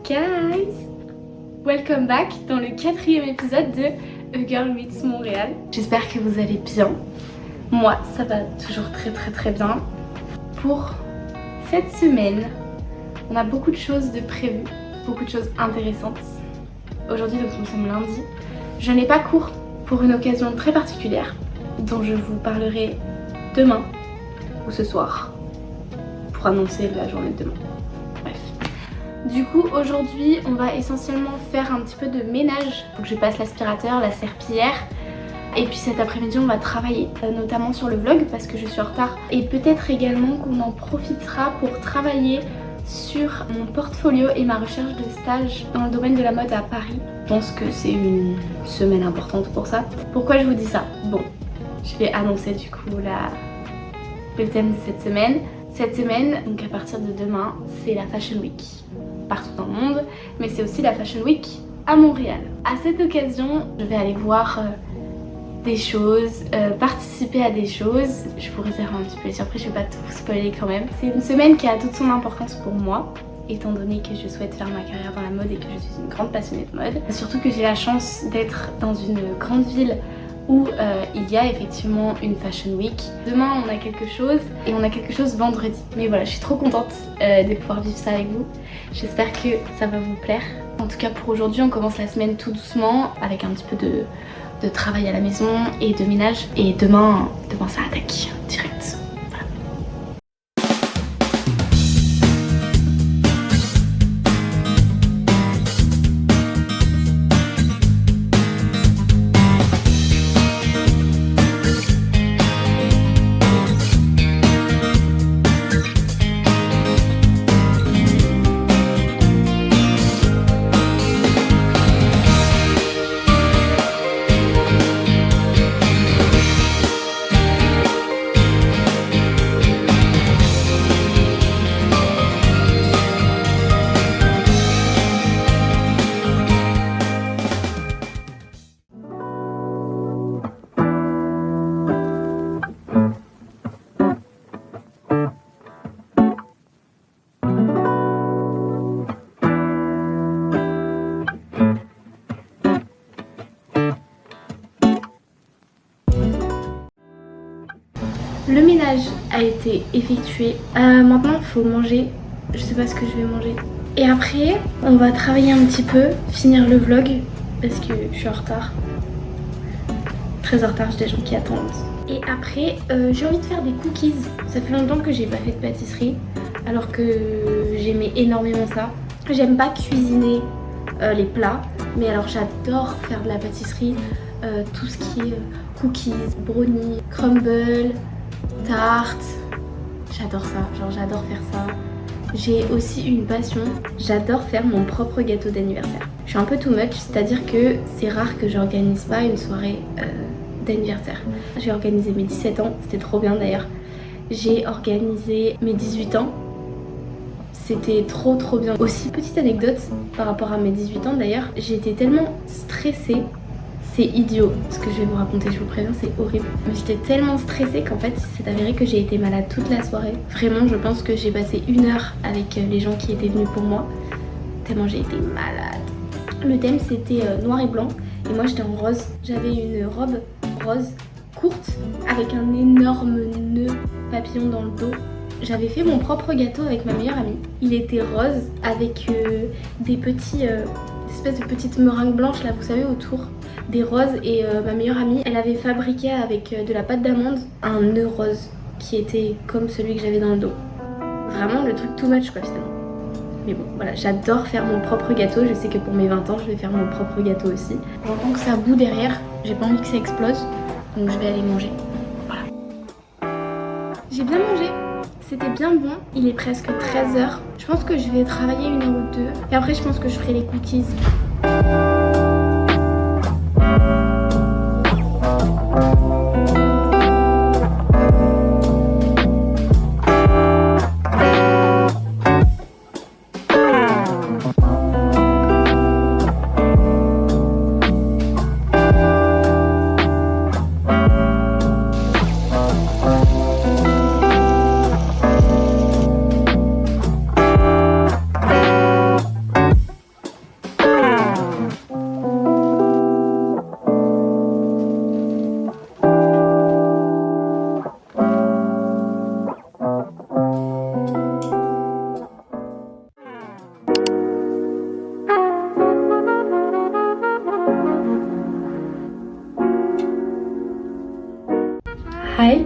guys! Welcome back dans le 4e épisode de A Girl Meets Montréal. J'espère que vous allez bien. Moi, ça va toujours très bien. Pour cette semaine, on a beaucoup de choses de prévues, beaucoup de choses intéressantes. Aujourd'hui, donc nous sommes lundi. Je n'ai pas cours pour une occasion très particulière dont je vous parlerai demain ou ce soir pour annoncer la journée de demain. Bref. Du coup, aujourd'hui, on va essentiellement faire un petit peu de ménage. Donc je passe l'aspirateur, la serpillière. Et puis cet après-midi, on va travailler, notamment sur le vlog parce que je suis en retard. Et peut-être également qu'on en profitera pour travailler sur mon portfolio et ma recherche de stage dans le domaine de la mode à Paris. Je pense que c'est une semaine importante pour ça. Pourquoi je vous dis ça? Bon, je vais annoncer du coup le thème de cette semaine. Cette semaine, donc à partir de demain, c'est la Fashion Week partout dans le monde, mais c'est aussi la Fashion Week à Montréal. À cette occasion, je vais aller voir des choses, participer à des choses. Je vous réserve un petit peu les surprises, je vais pas tout spoiler quand même. C'est une semaine qui a toute son importance pour moi, étant donné que je souhaite faire ma carrière dans la mode et que je suis une grande passionnée de mode. Surtout que j'ai la chance d'être dans une grande ville où il y a effectivement une Fashion Week. Demain on a quelque chose et on a quelque chose vendredi. Mais voilà, je suis trop contente de pouvoir vivre ça avec vous. J'espère que ça va vous plaire. En tout cas pour aujourd'hui, on commence la semaine tout doucement avec un petit peu de travail à la maison et de ménage. Et demain ça attaque direct. Le ménage a été effectué. Maintenant il faut manger. Je sais pas ce que je vais manger. Et après on va travailler un petit peu, finir le vlog parce que je suis en retard. Très en retard, j'ai des gens qui attendent. Et après j'ai envie de faire des cookies. Ça fait longtemps que j'ai pas fait de pâtisserie alors que j'aimais énormément ça. J'aime pas cuisiner les plats, mais alors j'adore faire de la pâtisserie. Tout ce qui est cookies, brownies, crumble, tarte, j'adore ça, genre j'adore faire ça. J'ai aussi une passion, j'adore faire mon propre gâteau d'anniversaire. Je suis un peu too much, c'est-à-dire que c'est rare que j'organise pas une soirée d'anniversaire. J'ai organisé mes 17 ans, c'était trop bien d'ailleurs. J'ai organisé mes 18 ans, c'était trop bien. Aussi, petite anecdote par rapport à mes 18 ans d'ailleurs, j'étais tellement stressée. C'est idiot ce que je vais vous raconter, je vous préviens, c'est horrible. Mais j'étais tellement stressée qu'en fait, il s'est avéré que j'ai été malade toute la soirée. Vraiment, je pense que j'ai passé 1 heure avec les gens qui étaient venus pour moi, tellement j'ai été malade. Le thème, c'était noir et blanc, et moi j'étais en rose. J'avais une robe rose, courte, avec un énorme nœud papillon dans le dos. J'avais fait mon propre gâteau avec ma meilleure amie. Il était rose, avec des petits... espèces de petites meringues blanches là, vous savez, autour des roses. Et ma meilleure amie, elle avait fabriqué avec de la pâte d'amande un nœud rose qui était comme celui que j'avais dans le dos. Vraiment le truc too much quoi finalement. Mais bon voilà, j'adore faire mon propre gâteau. Je sais que pour mes 20 ans, je vais faire mon propre gâteau aussi. J'entends que ça bout derrière, j'ai pas envie que ça explose, donc je vais aller manger. Voilà. J'ai bien mangé. C'était bien bon, il est presque 13h. Je pense que je vais travailler 1 heure ou 2. Et après je pense que je ferai les cookies.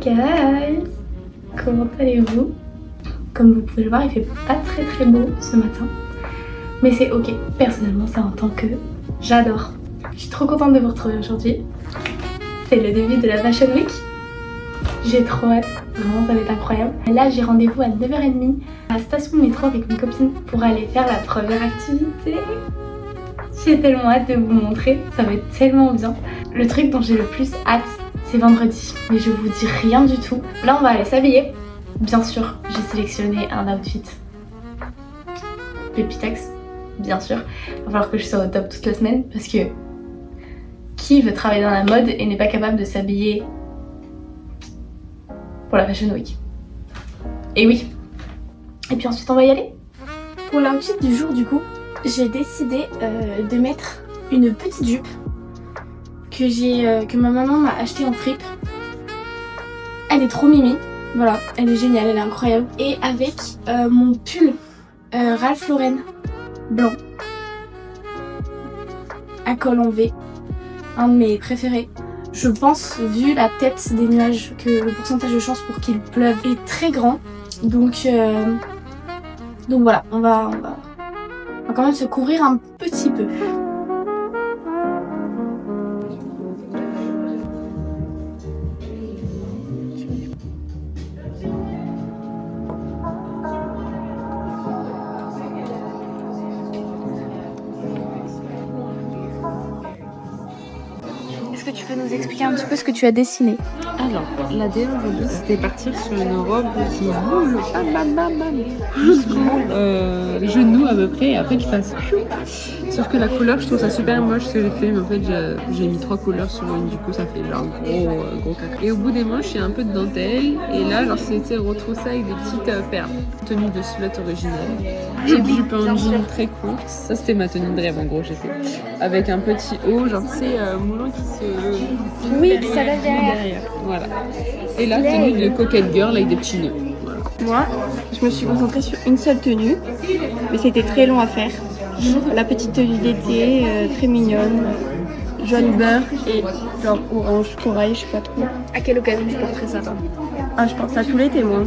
guys! Comment allez-vous? Comme vous pouvez le voir, il fait pas très beau ce matin. Mais c'est ok, personnellement c'est un temps que j'adore. Je suis trop contente de vous retrouver aujourd'hui. C'est le début de la Fashion Week. J'ai trop hâte, vraiment ça va être incroyable. Là j'ai rendez-vous à 9h30 à la station de métro avec une copine pour aller faire la première activité. J'ai tellement hâte de vous montrer, ça va être tellement bien. Le truc dont j'ai le plus hâte, c'est vendredi, mais je vous dis rien du tout. Là on va aller s'habiller. Bien sûr, j'ai sélectionné un outfit Pépitex, bien sûr. Il va falloir que je sois au top toute la semaine parce que qui veut travailler dans la mode et n'est pas capable de s'habiller pour la Fashion Week? Et oui. Et puis ensuite on va y aller. Pour l'outfit du jour du coup, j'ai décidé de mettre une petite jupe que ma maman m'a achetée en fripe. Elle est trop mimi, voilà, elle est géniale, elle est incroyable. Et avec mon pull Ralph Lauren blanc à col en V, un de mes préférés. Je pense, vu la tête des nuages, que le pourcentage de chance pour qu'il pleuve est très grand. Donc voilà, on va quand même se couvrir un petit peu. Est-ce que tu peux nous expliquer un petit peu ce que tu as dessiné? Alors, la DM aujourd'hui, c'était partir sur une robe qui boule jusqu'au genou à peu près, et après qu'il fasse piou. Sauf que la couleur, je trouve ça super moche ce que j'ai fait, mais en fait j'ai mis 3 couleurs sur une, du coup ça fait genre gros caca. Et au bout des manches, il y a un peu de dentelle, et là genre c'était retroussé avec des petites perles. Tenue de slut originale. J'ai jupe en jean très courte, ça c'était ma tenue de rêve en gros, j'ai fait. Avec un petit haut, genre tu sais, moulant qui se... Oui, qui s'attache derrière. Voilà. Et là, tenue de coquette girl avec des petits nœuds. Voilà. Moi, je me suis concentrée sur une seule tenue, mais c'était très long à faire. La petite tenue d'été, très mignonne, jaune beurre et genre orange corail, je sais pas trop. À quelle occasion tu porterais ça toi? Ah, je pense à tous les témoins.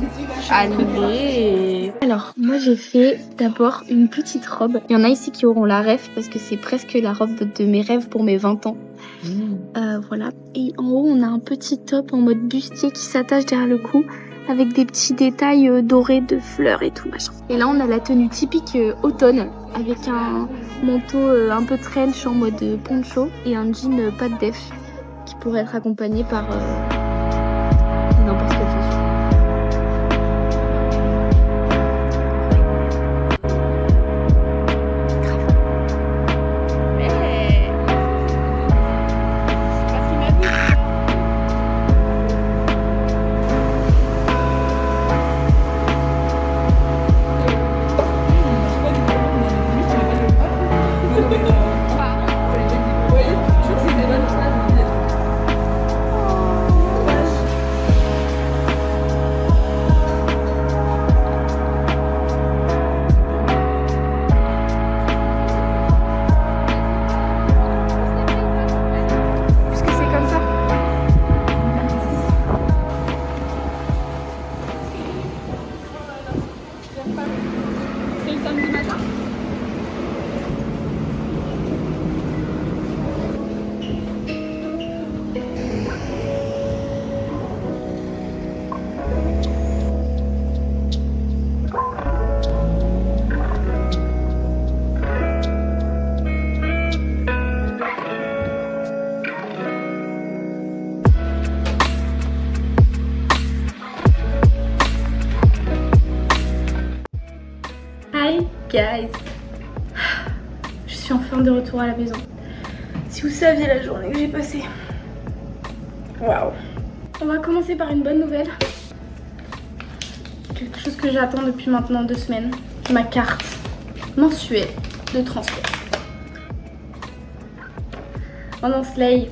Allez. Alors, moi j'ai fait d'abord une petite robe. Il y en a ici qui auront la ref parce que c'est presque la robe de mes rêves pour mes 20 ans. Voilà. Et en haut, on a un petit top en mode bustier qui s'attache derrière le cou avec des petits détails dorés de fleurs et tout machin. Et là, on a la tenue typique automne avec un manteau un peu trench en mode poncho et un jean pas de def qui pourrait être accompagné par n'importe quelle chaussure. Hi guys, je suis enfin de retour à la maison. Si vous saviez la journée que j'ai passée. Waouh. On va commencer par une bonne nouvelle. Quelque chose que j'attends depuis maintenant 2 semaines. Ma carte mensuelle de transport. Pendant Slay.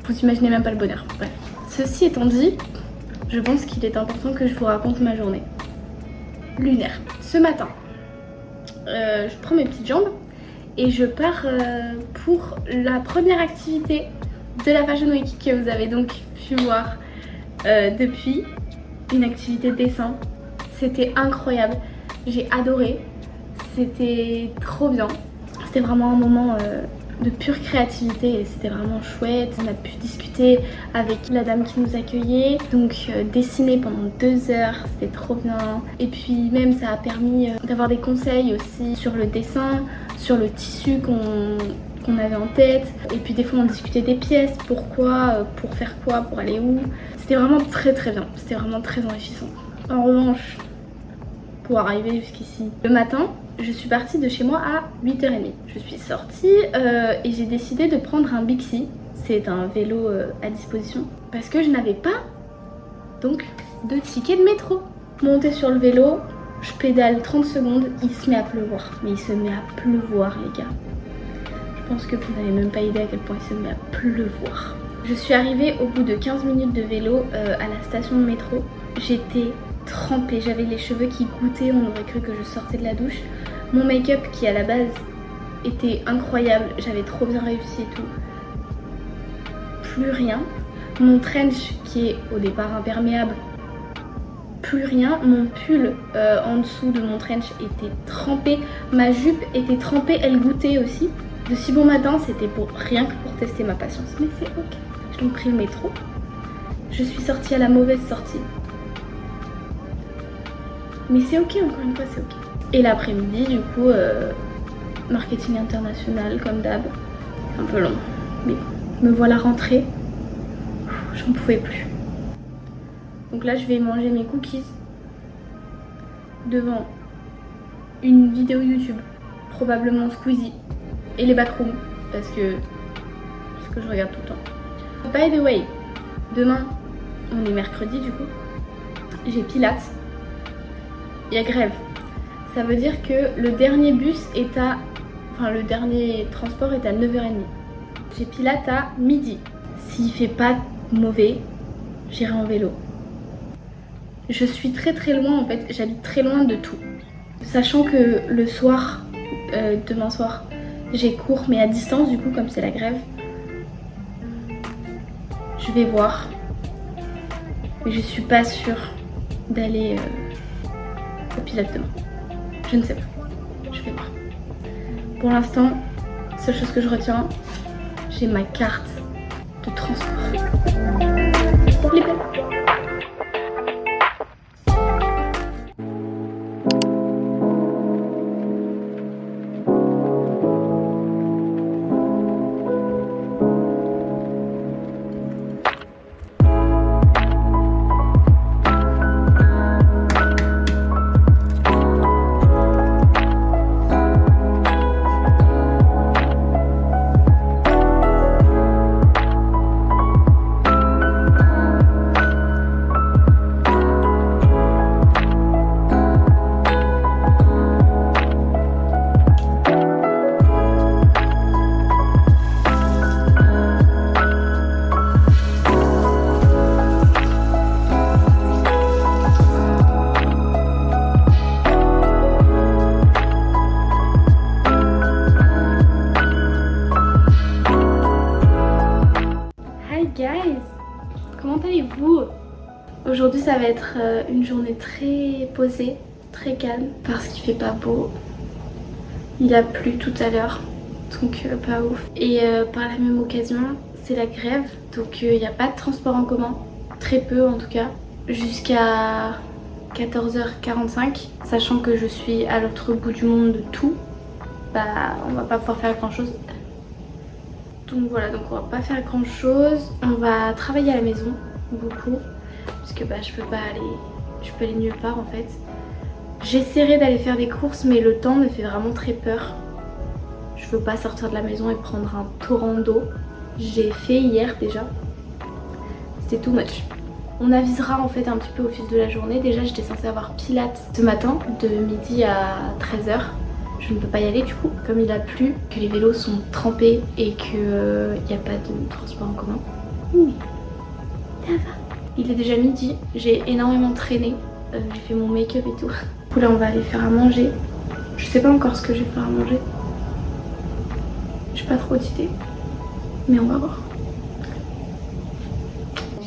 Vous imaginez même pas le bonheur. Bref. Ceci étant dit, je pense qu'il est important que je vous raconte ma journée lunaire. Ce matin, je prends mes petites jambes et je pars pour la première activité de la Fashion Week que vous avez donc pu voir depuis. Une activité de dessin. C'était incroyable. J'ai adoré. C'était trop bien. C'était vraiment un moment de pure créativité et c'était vraiment chouette. On a pu discuter avec la dame qui nous accueillait, donc dessiner pendant 2 heures, c'était trop bien. Et puis même ça a permis d'avoir des conseils aussi sur le dessin, sur le tissu qu'on avait en tête. Et puis des fois on discutait des pièces, pourquoi, pour faire quoi, pour aller où. C'était vraiment très bien, c'était vraiment très enrichissant. En revanche, pour arriver jusqu'ici, le matin, je suis partie de chez moi à 8h30. Je suis sortie et j'ai décidé de prendre un Bixi. C'est un vélo à disposition. Parce que je n'avais pas donc de ticket de métro. Montée sur le vélo, je pédale 30 secondes, il se met à pleuvoir. Mais il se met à pleuvoir les gars. Je pense que vous n'avez même pas idée à quel point il se met à pleuvoir. Je suis arrivée au bout de 15 minutes de vélo à la station de métro. J'étais trempée, j'avais les cheveux qui goûtaient, on aurait cru que je sortais de la douche. Mon make-up qui à la base était incroyable, j'avais trop bien réussi et tout. Plus rien. Mon trench qui est au départ imperméable, plus rien. Mon pull en dessous de mon trench était trempé. Ma jupe était trempée, elle goûtait aussi. De si bon matin, c'était pour rien que pour tester ma patience. Mais c'est ok. J'ai donc pris le métro. Je suis sortie à la mauvaise sortie. Mais c'est ok, encore une fois, c'est ok. Et l'après-midi, du coup, marketing international, comme d'hab. Un peu long. Mais me voilà rentrée. J'en pouvais plus. Donc là, je vais manger mes cookies devant une vidéo YouTube. Probablement Squeezie et les backrooms. Parce que je regarde tout le temps. By the way, demain, on est mercredi du coup. J'ai Pilates. Il y a grève. Ça veut dire que le dernier bus est à... Enfin, le dernier transport est à 9h30. J'ai Pilates à midi. S'il fait pas mauvais, j'irai en vélo. Je suis très loin en fait. J'habite très loin de tout. Sachant que le soir, demain soir, j'ai cours mais à distance du coup comme c'est la grève. Je vais voir. Mais je suis pas sûre d'aller au Pilates demain. Je ne sais pas. Je vais voir. Pour l'instant, seule chose que je retiens, j'ai ma carte de transport. Les belles. Aujourd'hui ça va être une journée très posée, très calme parce qu'il fait pas beau. Il a plu tout à l'heure, donc pas ouf. Et par la même occasion, c'est la grève, donc il n'y a pas de transport en commun, très peu en tout cas, jusqu'à 14h45, sachant que je suis à l'autre bout du monde de tout, bah on va pas pouvoir faire grand chose. Donc voilà, donc on va pas faire grand chose, on va travailler à la maison beaucoup. Parce que bah, je peux aller nulle part en fait. J'essaierai d'aller faire des courses mais le temps me fait vraiment très peur. Je veux pas sortir de la maison et prendre un torrent d'eau. J'ai fait hier déjà. C'était too much. On avisera en fait un petit peu au fil de la journée. Déjà j'étais censée avoir Pilates ce matin de midi à 13h. Je ne peux pas y aller du coup. Comme il a plu, que les vélos sont trempés et qu'il n'y a pas de transport en commun. Oui, ça va. Il est déjà midi, j'ai énormément traîné, j'ai fait mon make-up et tout. Du coup là on va aller faire à manger. Je sais pas encore ce que je vais faire à manger. J'ai pas trop d'idées, mais on va voir.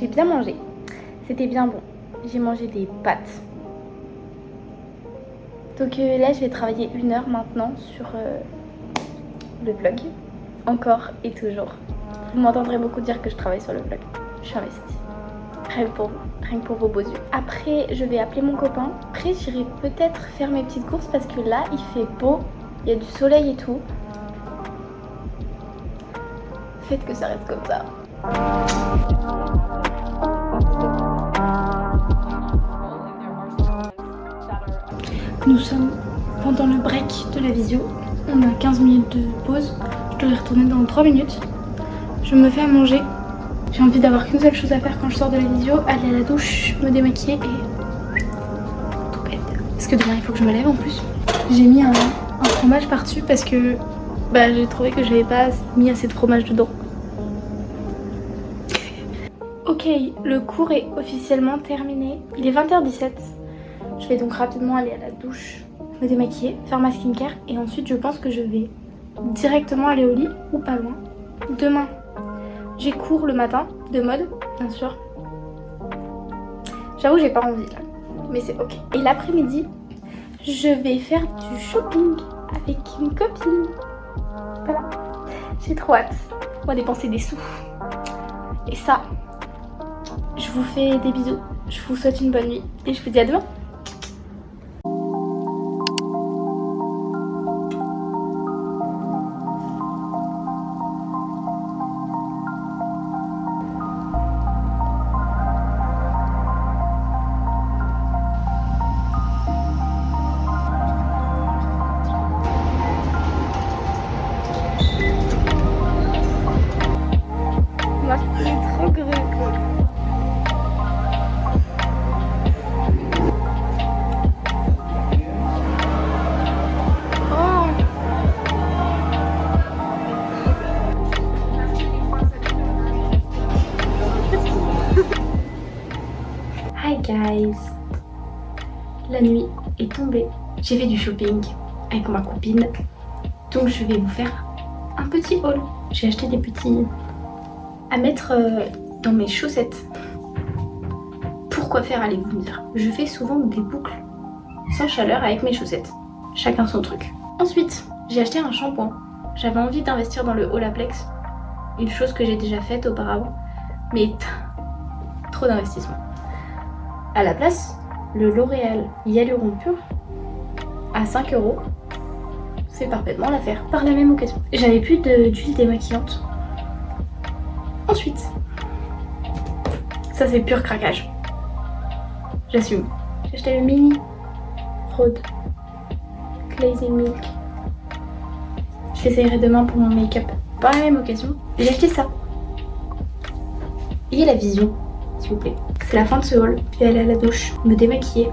j'ai bien mangé. C'était bien bon. J'ai mangé des pâtes. Donc là, je vais travailler 1 heure maintenant sur le vlog. Encore et toujours. Vous m'entendrez beaucoup dire que je travaille sur le vlog. Je suis investie. Rien que pour vous, rien que pour vos beaux yeux. Après, je vais appeler mon copain. Après, j'irai peut-être faire mes petites courses parce que là, il fait beau. Il y a du soleil et tout. Faites que ça reste comme ça. Nous sommes pendant le break de la visio. On a 15 minutes de pause. Je dois y retourner dans 3 minutes. Je me fais à manger. J'ai envie d'avoir qu'une seule chose à faire quand je sors de la visio, aller à la douche, me démaquiller et tout bête. Parce que demain il faut que je me lève en plus. J'ai mis un fromage par-dessus parce que j'ai trouvé que j'avais pas mis assez de fromage dedans. Ok, le cours est officiellement terminé. Il est 20h17. Je vais donc rapidement aller à la douche, me démaquiller, faire ma skincare et ensuite je pense que je vais directement aller au lit ou pas loin. Demain, j'ai cours le matin de mode, bien sûr. J'avoue, j'ai pas envie là, mais c'est ok. Et l'après-midi, je vais faire du shopping avec une copine. Voilà, j'ai trop hâte. On va dépenser des sous. Et ça, je vous fais des bisous. Je vous souhaite une bonne nuit et je vous dis à demain. Il est trop gros. Oh. Hi guys. La nuit est tombée. J'ai fait du shopping avec ma copine. Donc je vais vous faire un petit haul. J'ai acheté des petits à mettre dans mes chaussettes. Pourquoi faire, allez-vous me dire. Je fais souvent des boucles sans chaleur avec mes chaussettes. Chacun son truc. Ensuite, j'ai acheté un shampoing. J'avais envie d'investir dans le Olaplex. Une chose que j'ai déjà faite auparavant. Mais trop d'investissement. À la place, le L'Oréal Hyaluron Pur à 5 €. C'est parfaitement l'affaire. Par la même occasion. J'avais plus d'huile démaquillante. Ensuite, ça c'est pur craquage. J'assume. J'ai acheté le mini Rhode Glazing Milk. Je l'essayerai demain pour mon make-up. Par la même occasion, j'ai acheté ça. Ayez la vision, s'il vous plaît. C'est la fin de ce haul. Je vais aller à la douche, me démaquiller,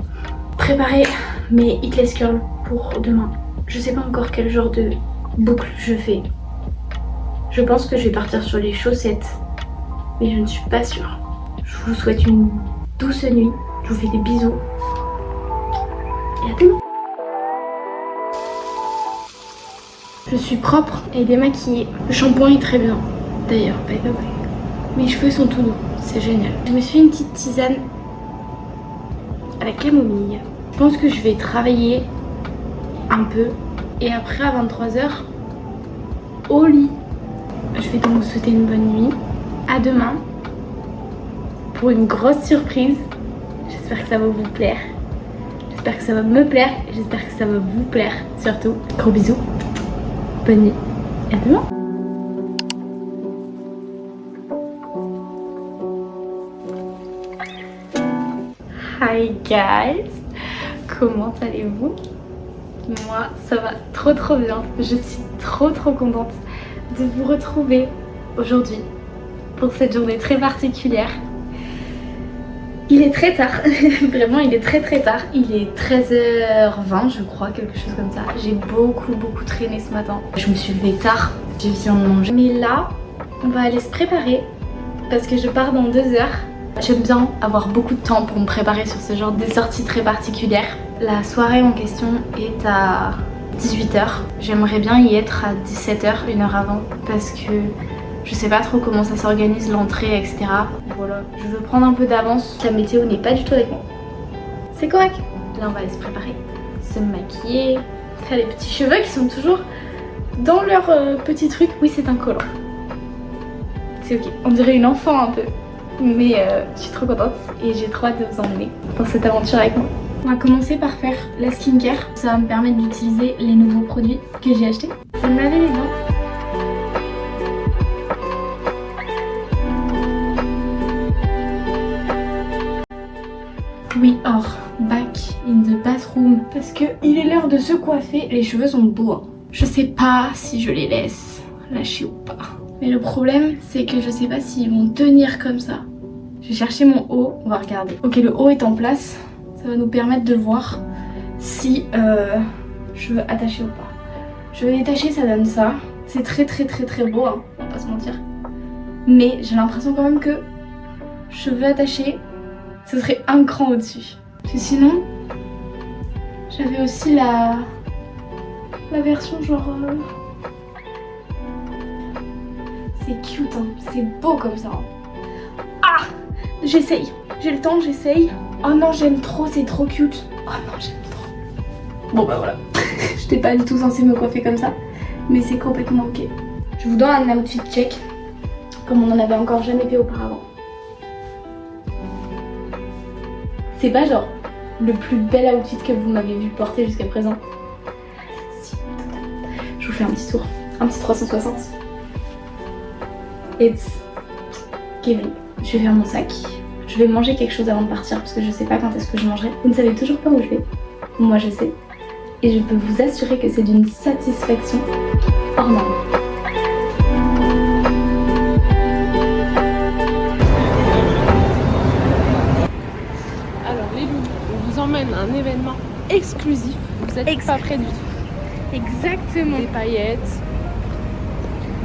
préparer mes hitless curls pour demain. Je sais pas encore quel genre de boucle je fais. Je pense que je vais partir sur les chaussettes, mais je ne suis pas sûre. Je vous souhaite une douce nuit. Je vous fais des bisous. Et à demain. Je suis propre et démaquillée. Le shampoing est très bien. D'ailleurs, by the way. Mes cheveux sont tout doux. C'est génial. Je me suis fait une petite tisane à la camomille. Je pense que je vais travailler un peu. Et après, à 23h, au lit. Je vais donc vous souhaiter une bonne nuit. À demain pour une grosse surprise. J'espère que ça va vous plaire. J'espère que ça va me plaire. Et j'espère que ça va vous plaire surtout. Gros bisous. Bonne nuit. Et à demain. Hi guys. Comment allez-vous? Moi ça va trop bien. Je suis trop contente de vous retrouver aujourd'hui pour cette journée très particulière. Il est très tard, vraiment il est très tard. Il est 13h20 je crois, quelque chose comme ça. J'ai beaucoup traîné ce matin. Je me suis levée tard, je viens de manger. Mais là, on va aller se préparer parce que je pars dans 2 heures. J'aime bien avoir beaucoup de temps pour me préparer sur ce genre de sorties très particulières. La soirée en question est à 18h. J'aimerais bien y être à 17h, 1 heure avant, parce que Je sais pas trop comment ça s'organise l'entrée, etc. Voilà, je veux prendre un peu d'avance. La météo n'est pas du tout avec moi. C'est correct. Là on va aller se préparer, se maquiller. Faire les petits cheveux qui sont toujours dans leur petit truc. Oui, c'est un collant. C'est ok. On dirait une enfant un peu. Mais je suis trop contente et j'ai trop hâte de vous emmener dans cette aventure avec moi. On va commencer par faire la skincare. Ça va me permettre d'utiliser les nouveaux produits que j'ai achetés. Je vais me laver les dents. We are back in the bathroom. Parce que il est l'heure de se coiffer. Les cheveux sont beaux. Hein. Je sais pas si je les laisse lâcher ou pas. Mais le problème, c'est que je sais pas s'ils vont tenir comme ça. Je vais chercher mon haut, on va regarder. Ok, le haut est en place. Ça va nous permettre de voir si cheveux attachés ou pas. Cheveux détachés, ça donne ça. C'est très beau, hein, on va pas se mentir. Mais j'ai l'impression quand même que cheveux attachés, ce serait un cran au-dessus. Parce que sinon, j'avais aussi la version genre... C'est cute, hein. C'est beau comme ça. Hein. Ah, j'essaye. J'ai le temps, j'essaye. Oh non, j'aime trop, c'est trop cute. Oh non, j'aime trop. Bon bah voilà. J'étais pas du tout censée me coiffer comme ça. Mais c'est complètement ok. Je vous donne un outfit check. Comme on en avait encore jamais fait auparavant. C'est pas genre le plus bel outfit que vous m'avez vu porter jusqu'à présent. Si, je vous fais un petit tour. Un petit 360. It's giving. Je vais faire mon sac. Je vais manger quelque chose avant de partir parce que je sais pas quand est-ce que je mangerai. Vous ne savez toujours pas où je vais. Moi je sais. Et je peux vous assurer que c'est d'une satisfaction hors norme. Alors les loups, on vous emmène à un événement exclusif. Vous êtes pas prêts du tout. Exactement. Des paillettes.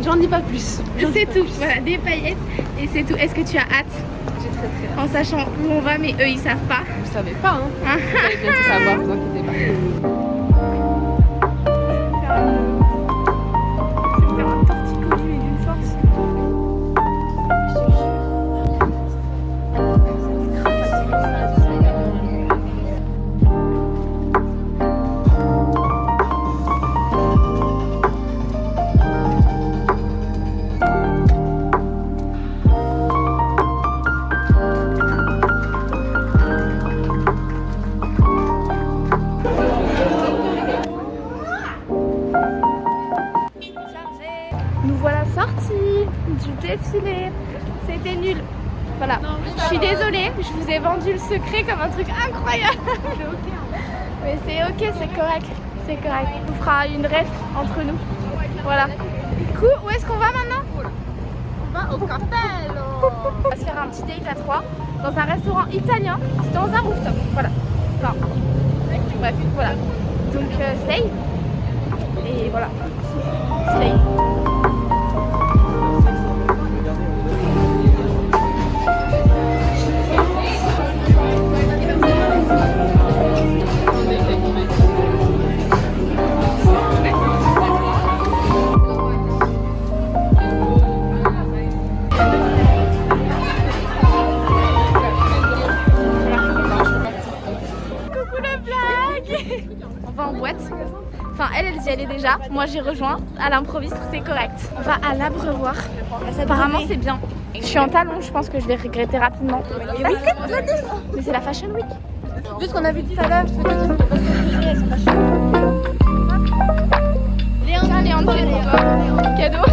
J'en dis pas plus. C'est tout. Voilà, des paillettes et c'est tout. Est-ce que tu as hâte? J'ai très hâte. En sachant où on va, mais eux ils savent pas. Vous savez pas, hein. Vous allez bientôt savoir, vous inquiétez pas. Du défilé, c'était nul. Voilà, je suis désolée, je vous ai vendu le secret comme un truc incroyable. C'est ok, hein. Mais c'est ok, c'est correct, c'est correct. On fera une ref entre nous. Voilà. Du coup, où est-ce qu'on va maintenant? On va au Cappello. On va se faire un petit date à 3 dans un restaurant italien, dans un rooftop. Voilà. Enfin, bref, voilà. Donc, slay. Et voilà. Slay. On va en boîte. Enfin, elle y allait déjà. Moi, j'ai rejoint à l'improviste. C'est correct. On va à l'Abreuvoir. Apparemment, c'est bien. Je suis en talons. Je pense que je vais regretter rapidement. Mais c'est la Fashion Week. Vu ce qu'on a vu tout à l'heure, je peux te dire que parce que elles sont pas chères. Léon, cadeau.